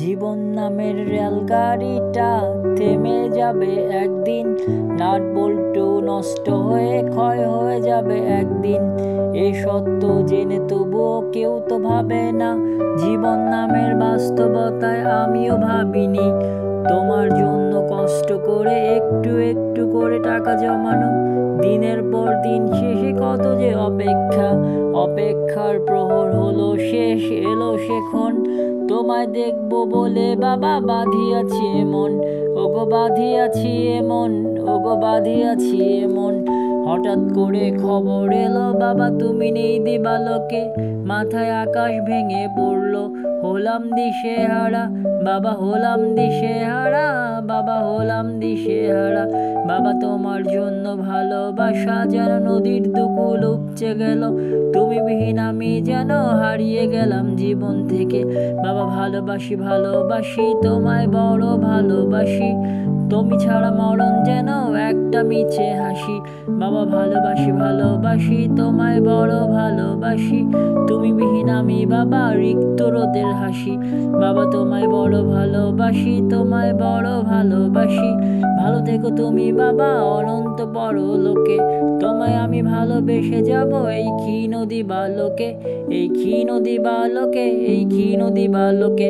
জীবন নামের রেলগাড়িটা থেমে যাবে একদিন, নাট বল্টু নষ্ট হয়ে ক্ষয় হয়ে যাবে একদিন। এ সত্য জেনে তবুও কেউ তো ভাবে না, জীবন নামের বাস্তবতায় আমিও ভাবিনি। তোমার জন্য কষ্ট করে একটু একটু করে টাকা জমানো, দিনের পর দিন শেষে কত যে অপেক্ষা, অপেক্ষার প্রহর হলো শেষ, এলো সেখন। তোমায় দেখবো বলে বাবা বাঁধিয়াছি এমন, ওগো বাঁধিয়াছি এমন, ওগো বাঁধিয়াছি এমন। হঠাৎ করে খবর এলো বাবা তুমি নেই দিবালোকে, মাথায় আকাশ ভেঙে পড়লো, হলাম দিশেহারা বাবা, হলাম দিশেহারা বাবা, হলাম দিশেহারা। বাবা তোমার জন্য ভালোবাসা যেন নদীর দুকুল উপচে গেল, তুমি বিহীন আমি যেন হারিয়ে গেলাম জীবন থেকে। বাবা ভালোবাসি ভালোবাসি তোমায় বড় ভালোবাসি, তুমি ছাড়া মরণ যেন একটা মিছে হাসি। বাবা ভালোবাসি ভালোবাসি তোমায় বড় ভালোবাসি, তুমি বিহীন আমি বাবা রিক্ত রোদের হাসি। বাবা তোমায় বড় ভালোবাসি, তোমায় বড় ভালোবাসি। ভালো থেকো তুমি বাবা অনন্ত পরলোকে, তোমায় আমি ভালোবেসে যাব এই ক্ষীণ দিবালোকে, এই ক্ষীণ দিবালোকে, এই ক্ষীণ দিবালোকে।